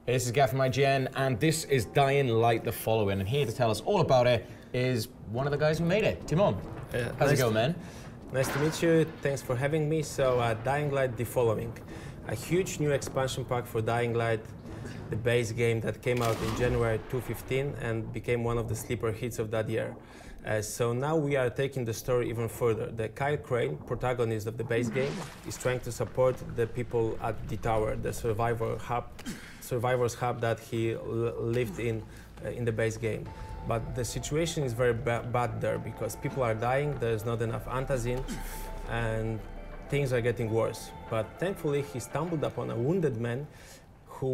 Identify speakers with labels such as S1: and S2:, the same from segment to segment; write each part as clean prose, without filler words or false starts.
S1: Hey, this is Gav from IGN, and this is Dying Light the Following. And here to tell us all about it is one of the guys who made it, Timon. How's it going, man?
S2: Nice to meet you. Thanks for having me. So, Dying Light the Following. A huge new expansion pack for Dying Light, the base game that came out in January 2015 and became one of the sleeper hits of that year. So now we are taking the story even further. The Kyle Crane, protagonist of the base game, is trying to support the people at the tower, the survivor's hub that he lived in the base game. But the situation is very bad there because people are dying, there's not enough antazin, and things are getting worse. But thankfully, he stumbled upon a wounded man who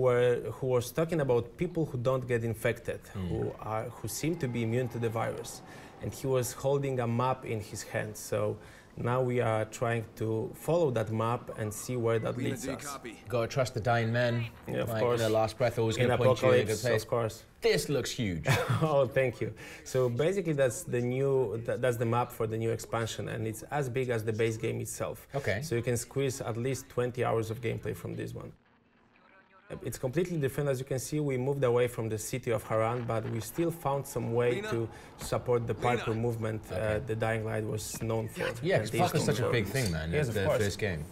S2: was talking about people who don't get infected, who seem to be immune to the virus. And he was holding a map in his hand. So now we are trying to follow that map and see where that leads us.
S1: Gotta trust the dying men.
S2: Yeah, of course.
S1: Their last breath always
S2: In
S1: gonna point you in a good place.
S2: Of course.
S1: This looks huge.
S2: Oh, thank you. So basically, that's the map for the new expansion, and it's as big as the base game itself.
S1: Okay.
S2: So you can squeeze at least 20 hours of gameplay from this one. It's completely different. As you can see, we moved away from the city of Haran, but we still found some way to support the parkour movement the Dying Light was known for.
S1: Yeah, because parkour is such a big thing, man.
S2: Yes,
S1: the
S2: of course.
S1: first game.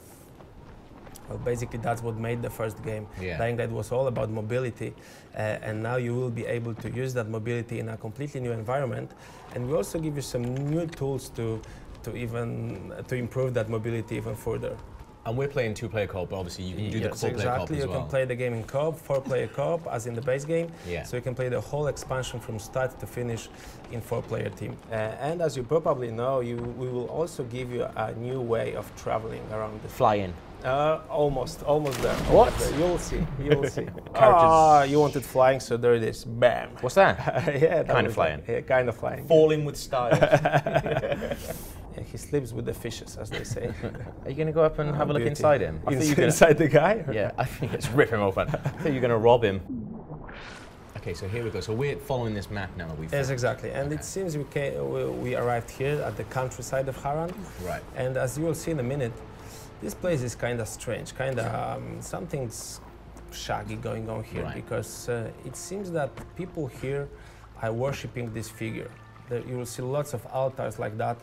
S2: Well, basically, that's what made the first game.
S1: Yeah.
S2: Dying Light was all about mobility, and now you will be able to use that mobility in a completely new environment. And we also give you some new tools to improve that mobility even further.
S1: And we're playing two-player co-op, but obviously you can do the four-player co-op
S2: exactly.
S1: as
S2: You
S1: well.
S2: can play the game in co-op, four-player co-op, as in the base game.
S1: Yeah.
S2: So you can play the whole expansion from start to finish in four-player team. And as you probably know, we will also give you a new way of traveling around the
S1: Flying.
S2: almost there.
S1: What?
S2: You'll see. You'll see. Ah, you wanted flying, so there it is. Bam.
S1: What's that?
S2: Yeah,
S1: Kind of flying.
S2: Yeah, kind of flying.
S1: Falling with style.
S2: Yeah, he sleeps with the fishes, as they say.
S1: Are you going to go up and have a look inside him? I thought you were gonna,
S2: inside the guy?
S1: yeah, I think it's rip him open. I thought you were going to rob him. Okay, so here we go. So we're following this map now.
S2: Yes, exactly. And it seems we arrived here at the countryside of Haran.
S1: Right.
S2: And as you will see in a minute, this place is kind of strange, kind of something's shaggy going on here, because it seems that people here are worshipping this figure. You will see lots of altars like that,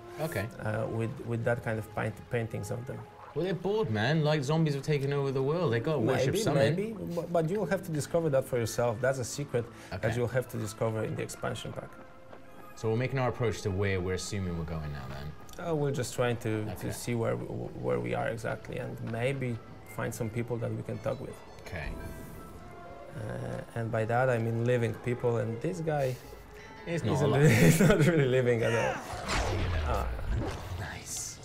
S2: with that kind of paintings of them.
S1: Well, they're bored, man. Like zombies have taken over the world. They got to worship something.
S2: Maybe, but you will have to discover that for yourself. That's a secret that you'll have to discover in the expansion pack.
S1: So we're making our approach to where we're assuming we're going now, then.
S2: We're just trying to see where we are exactly, and maybe find some people that we can talk with.
S1: Okay.
S2: And by that I mean living people, and this guy
S1: he's
S2: not really living at all.
S1: Nice.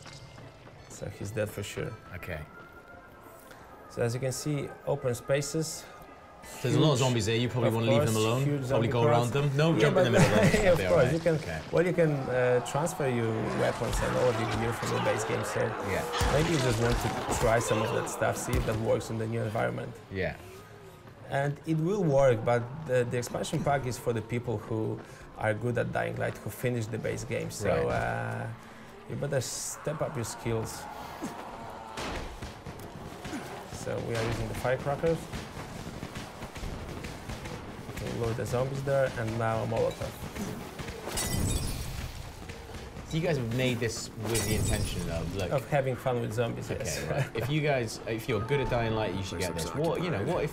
S2: So he's dead for sure.
S1: Okay.
S2: So as you can see, open spaces.
S1: There's a lot of zombies there. You probably want to leave them alone. Probably go around them. No,
S2: yeah,
S1: jump in the middle.
S2: Yeah, of course.
S1: Right.
S2: You can. Well, you can transfer your weapons and all of your gear from the base game. So maybe you just want to try some of that stuff, see if that works in the new environment.
S1: Yeah.
S2: And it will work, but the expansion pack is for the people who are good at Dying Light, who finish the base game. So you better step up your skills. So we are using the firecrackers. Load the zombies there, and now a Molotov.
S1: So you guys have made this with the intention
S2: of having fun with zombies.
S1: Okay,
S2: yes.
S1: Right. If you're good at Dying Light, you should get this. What if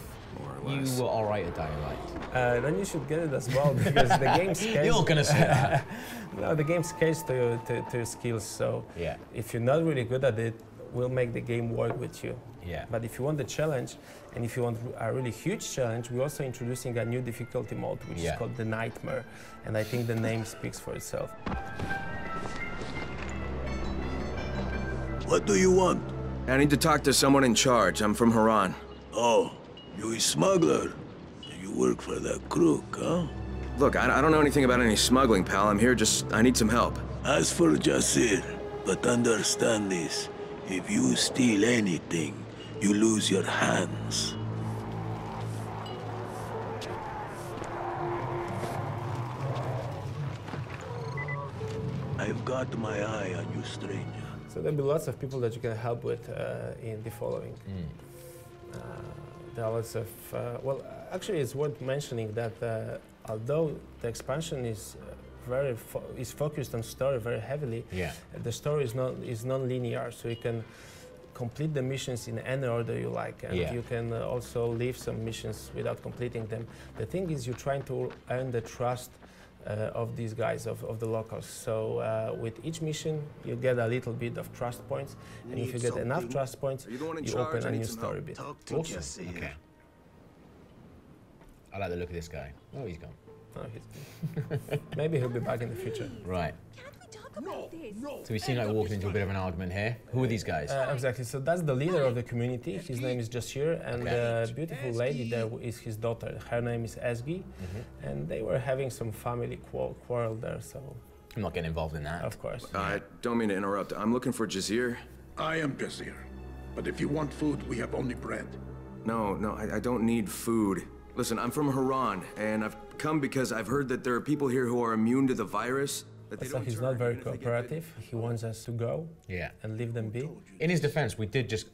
S1: you were all right at Dying Light?
S2: Then you should get it as well, because the game scales.
S1: You're gonna say that.
S2: No, the game scales to your skills. So if you're not really good at it, we'll make the game work with you.
S1: Yeah.
S2: But if you want the challenge, and if you want a really huge challenge, we're also introducing a new difficulty mode, which is called the Nightmare. And I think the name speaks for itself.
S3: What do you want?
S4: I need to talk to someone in charge. I'm from Haran.
S3: Oh, you a smuggler? You work for that crook, huh?
S4: Look, I don't know anything about any smuggling, pal. I'm here I need some help.
S3: As for Jasir, but understand this. If you steal anything, you lose your hands. I've got my eye on you, stranger.
S2: So there'll be lots of people that you can help with in the following. There are lots of, well, actually it's worth mentioning that although the expansion is is focused on story very heavily, the story is non-linear, so you can complete the missions in any order you like, and you can also leave some missions without completing them. The thing is, you're trying to earn the trust of these guys, of the locals. So with each mission, you get a little bit of trust points, and if you get enough trust points, you open a new story bit.
S1: Awesome. Okay. I like the look of this guy. Oh, he's gone.
S2: Oh, he's maybe he'll be back in the future.
S1: Right.
S5: Can't we talk about this?
S1: So we seem like walking into a bit of an argument here. Who are these guys?
S2: Exactly. So that's the leader of the community. His name is Jasir, and the beautiful lady there is his daughter. Her name is Esgi, and they were having some family quarrel there. So
S1: I'm not getting involved in that.
S2: of course.
S4: I don't mean to interrupt. I'm looking for Jasir.
S6: I am Jasir. But if you want food, we have only bread.
S4: No, I don't need food. Listen, I'm from Haran, and I've come because I've heard that there are people here who are immune to the virus. That they
S2: So
S4: don't
S2: he's
S4: turn
S2: not very
S4: even if they get
S2: cooperative. He wants us to go and leave them be.
S1: In his defense, we did just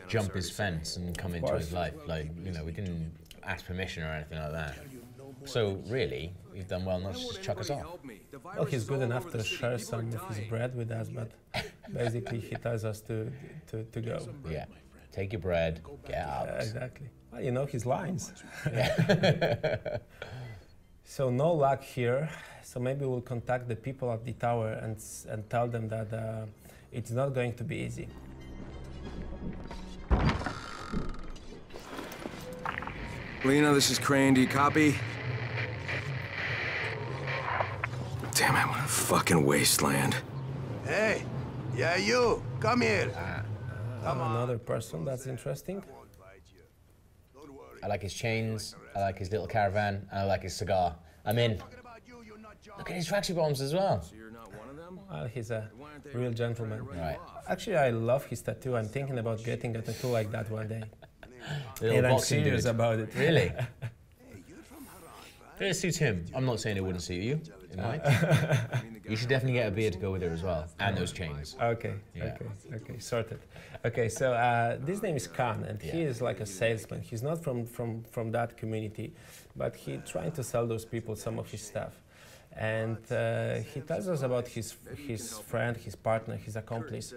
S1: jump his fence and come into his life. Like, you know, we didn't ask permission or anything like that. So really, we've done well not to just chuck us off.
S2: Well, he's good enough to share some of his bread with us, but basically he tells us to go.
S1: Yeah. Take your bread, get out.
S2: Exactly. Well, you know his lines. So no luck here. So maybe we'll contact the people at the tower and tell them that it's not going to be easy.
S4: Lena, this is Crane. Do you copy? Damn it, what a fucking wasteland.
S3: Hey, yeah, you, come here.
S2: Another person, that's interesting.
S1: I like his chains, I like his little caravan, and I like his cigar. I'm in. Look at his tracksuit bottoms as well.
S4: So you're not one of them?
S2: Well, he's a real gentleman.
S1: Right.
S2: Actually, I love his tattoo. I'm thinking about getting a tattoo like that one day.
S1: Little
S2: And I'm
S1: boxing
S2: serious
S1: dude.
S2: about it.
S1: Really? It suits him. I'm not saying it wouldn't suit you. It might. You should definitely get a beard to go with it as well, and those chains.
S2: Okay,
S1: Yeah.
S2: okay, sorted. Okay, so this name is Khan, and he is like a salesman. He's not from that community, but he's trying to sell those people some of his stuff. And he tells us about his friend, his partner, his accomplice,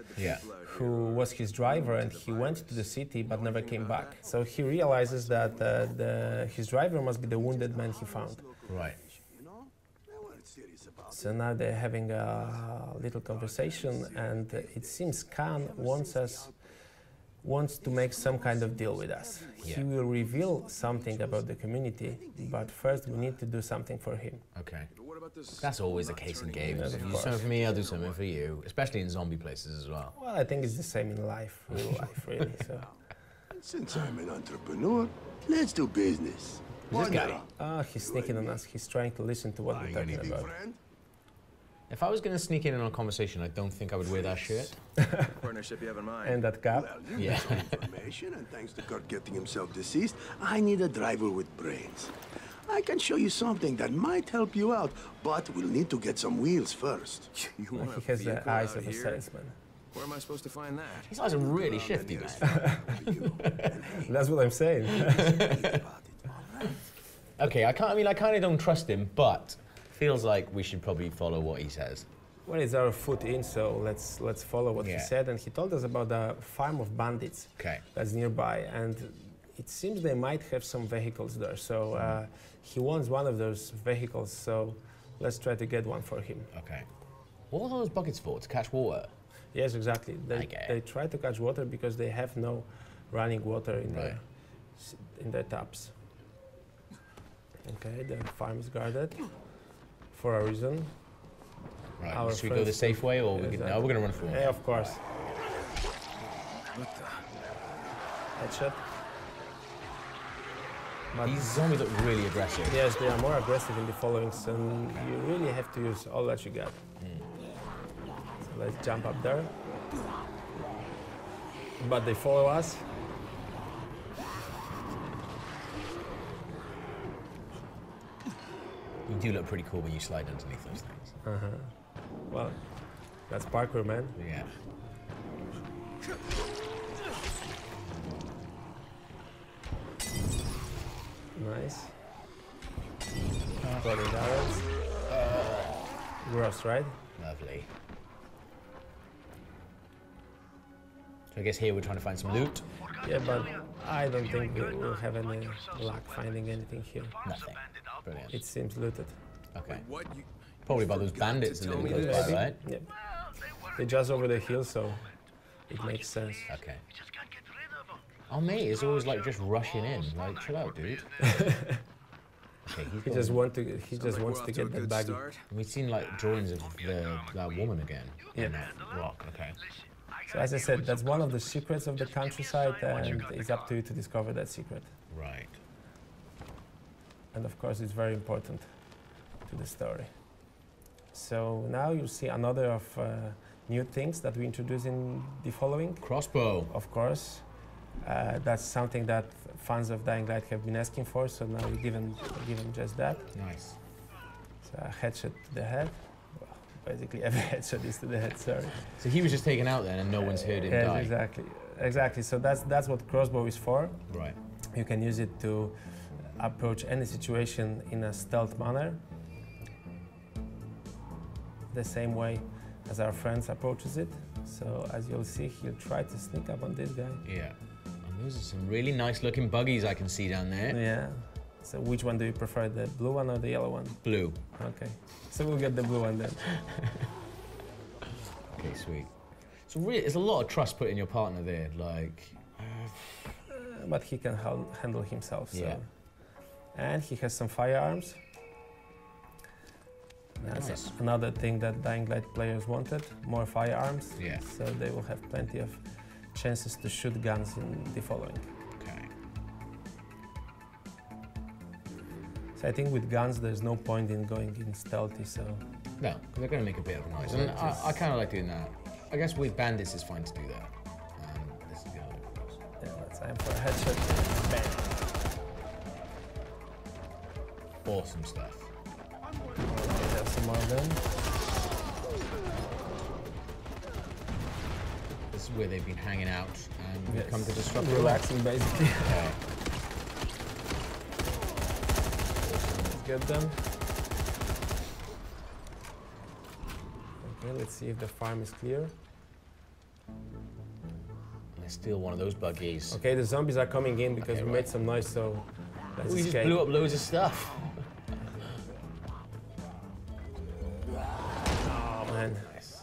S2: who was his driver, and he went to the city but never came back. So he realizes that his driver must be the wounded man he found.
S1: Right.
S2: So now they're having a little conversation, and it seems Khan wants to make some kind of deal with us. He will reveal something about the community, but first we need to do something for him.
S1: Okay. That's always the case in games. You do something for me, I'll do something for you, especially in zombie places as well.
S2: Well, I think it's the same in life, real life, really. So.
S3: Since I'm an entrepreneur, let's do business.
S1: This guy.
S2: He's sneaking on us. He's trying to listen to what we're talking about.
S1: If I was going to sneak in on a conversation, I don't think I would wear that shirt.
S4: Partnership you have in mind.
S2: And that cap.
S3: Well, you got some information, and thanks to Kurt getting himself deceased, I need a driver with brains. I can show you something that might help you out, but we'll need to get some wheels first.
S4: You want
S2: He
S4: a
S2: has the
S4: vehicle
S2: eyes
S4: out
S2: of a
S4: here?
S2: salesman.
S4: Where am I supposed to find that?
S1: His eyes are really shifty, man.
S2: That's what I'm saying.
S1: Okay, I kind of don't trust him, but feels like we should probably follow what he says.
S2: Well, it's our foot in, so let's follow what he
S1: Yeah.
S2: said. And he told us about a farm of bandits that's nearby, and it seems they might have some vehicles there. So he wants one of those vehicles, so let's try to get one for him.
S1: Okay. What are those buckets for? To catch water?
S2: Yes, exactly.
S1: Okay.
S2: They try to catch water because they have no running water in
S1: Right.
S2: their taps. Okay, the farm is guarded for a reason.
S1: Right.
S2: Our
S1: Should we go the
S2: friends-
S1: safe way, or we could, no, we're going to run through
S2: Yeah,
S1: him.
S2: of course.
S4: What the?
S2: Headshot. But
S1: These zombies look really aggressive.
S2: yes, they are more aggressive in the followings, and you really have to use all that you got. So let's jump up there. But they follow us.
S1: You do look pretty cool when you slide underneath those things.
S2: Well, that's parkour, man.
S1: Yeah.
S2: Nice. Floating arrows. Gross, right?
S1: Lovely. So I guess here we're trying to find some loot.
S2: Yeah, but I don't think we'll have any luck finding anything here.
S1: Nothing. Brilliant.
S2: It seems looted.
S1: Okay.
S4: What you...
S1: Probably by those bandits a little
S4: me
S1: close
S4: this?
S1: by, right?
S2: Yep. They're just over the hill, so it makes sense.
S1: Okay. Our mate is always like just rushing in. Like, chill out, dude. Okay,
S2: He just wants to get that buggy.
S1: We've seen like drawings of that woman again.
S2: Yeah.
S1: In that rock. Okay.
S2: So as I said, that's one of the secrets of the countryside, and it's up to you to discover that secret.
S1: Right.
S2: And of course, it's very important to the story. So now you'll see another of new things that we introduce in the following.
S1: Crossbow.
S2: Of course, that's something that fans of Dying Light have been asking for, so now we give them just that.
S1: Nice.
S2: So a headshot to the head. Well, basically every headshot is to the head, sorry.
S1: So he was just taken out then and no one's heard him
S2: Yes,
S1: die.
S2: exactly. Exactly, so that's what crossbow is for.
S1: Right.
S2: You can use it to approach any situation in a stealth manner. The same way as our friends approaches it. So as you'll see, he'll try to sneak up on this guy.
S1: Yeah. And those are some really nice looking buggies I can see down there.
S2: Yeah. So which one do you prefer, the blue one or the yellow one?
S1: Blue.
S2: Okay. So we'll get the blue one then.
S1: Okay, sweet. So really, there's a lot of trust put in your partner there. Like,
S2: But he can handle himself. So.
S1: Yeah.
S2: And he has some firearms. That's
S1: nice.
S2: another thing that Dying Light players wanted, more firearms.
S1: Yeah.
S2: So they will have plenty of chances to shoot guns in the following.
S1: Okay.
S2: So I think with guns, there's no point in going in stealthy, so...
S1: No, because they're going to make a bit of noise. And I kind of like doing that. I guess with bandits, it's fine to do that. This is going to look close.
S2: Yeah, let's aim for a headshot. Bam.
S1: Awesome stuff.
S2: We have some more of them.
S1: This is where they've been hanging out and we've come to disrupt it.
S2: Relaxing, basically.
S1: Okay.
S2: Let's get them. Okay, let's see if the farm is clear.
S1: Let's steal one of those buggies.
S2: Okay, the zombies are coming in because
S1: Okay,
S2: we
S1: right.
S2: made some noise, so let's
S1: We just
S2: escape.
S1: blew up loads of stuff.
S2: Oh man,
S1: Nice.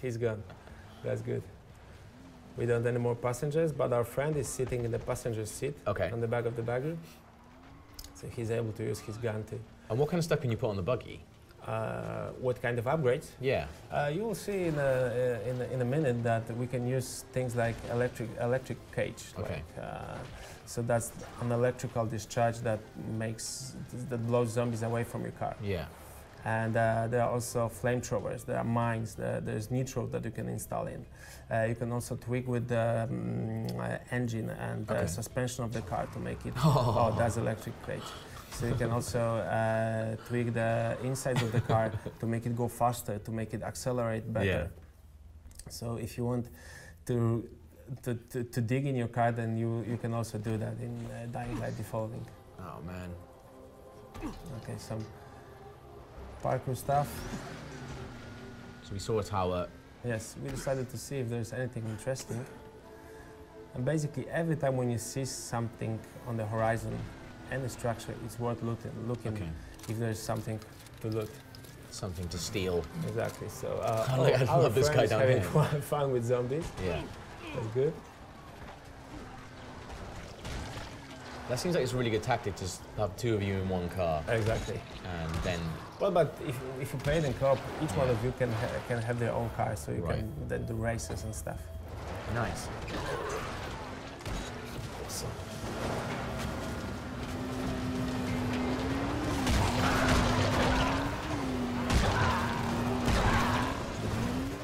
S2: he's gone. That's good. We don't have any more passengers, but our friend is sitting in the passenger seat
S1: Okay.
S2: on the back of the buggy. So he's able to use his gun too.
S1: And what kind of stuff can you put on the buggy?
S2: What kind of upgrades?
S1: Yeah.
S2: You will see in a minute that we can use things like electric cage.
S1: Okay.
S2: So that's an electrical discharge that blows zombies away from your car.
S1: Yeah.
S2: And there are also flamethrowers, there are mines, there's nitro that you can install in. You can also tweak with the engine and
S1: Okay.
S2: suspension of the car to make it,
S1: Oh.
S2: that's electric cage. So you can also tweak the inside of the car to make it go faster, to make it accelerate better.
S1: Yeah.
S2: So if you want to dig in your car, then you can also do that in Dying Light the following.
S1: Oh man.
S2: Okay, some parkour stuff.
S1: So we saw a tower.
S2: Yes, we decided to see if there's anything interesting. And basically, every time when you see something on the horizon, any structure, it's worth looking
S1: Okay.
S2: if there's something to loot.
S1: Something to steal.
S2: Exactly. So
S1: I love this guy down
S2: having
S1: here.
S2: fun with zombies.
S1: Yeah.
S2: That's good.
S1: That seems like it's a really good tactic to have two of you in one car
S2: Exactly.
S1: and then.
S2: Well, but if you play it in co-op, each one of you can have their own car, so you
S1: Right.
S2: can then do races and stuff.
S1: Nice.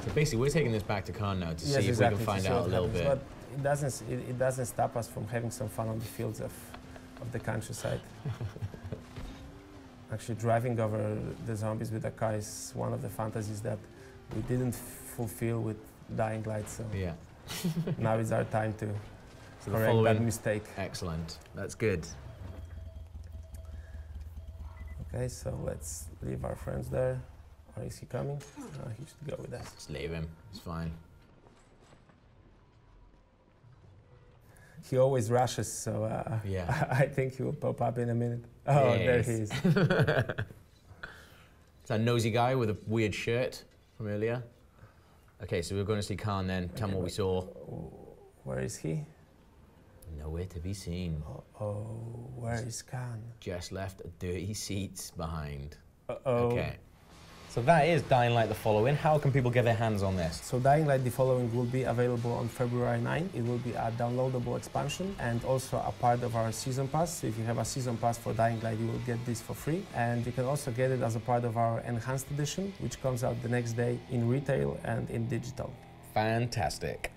S1: So basically, we're taking this back to Khan now to see if we can find
S2: to see
S1: out a
S2: what
S1: little
S2: happens.
S1: bit.
S2: But it doesn't stop us from having some fun on the fields of the countryside. Actually, driving over the zombies with a car is one of the fantasies that we didn't fulfill with Dying Light. So
S1: Yeah.
S2: now it's our time to
S1: So
S2: correct that mistake.
S1: Excellent. That's good.
S2: Okay, so let's leave our friends there. Or is he coming? No, he should go with us.
S1: Just leave him. It's fine.
S2: He always rushes, so
S1: yeah.
S2: I think he will pop up in a minute. Oh, there he is.
S1: It's that nosy guy with a weird shirt from earlier. Okay, so we're going to see Khan then. Tell me what we saw.
S2: Where is he?
S1: Nowhere to be seen.
S2: Oh, where is Khan?
S1: Just left dirty seats behind.
S2: Uh-oh.
S1: Okay. So that is Dying Light the Following. How can people get their hands on this?
S2: So Dying Light the Following will be available on February 9. It will be a downloadable expansion and also a part of our Season Pass. So if you have a Season Pass for Dying Light, you will get this for free. And you can also get it as a part of our Enhanced Edition, which comes out the next day in retail and in digital.
S1: Fantastic.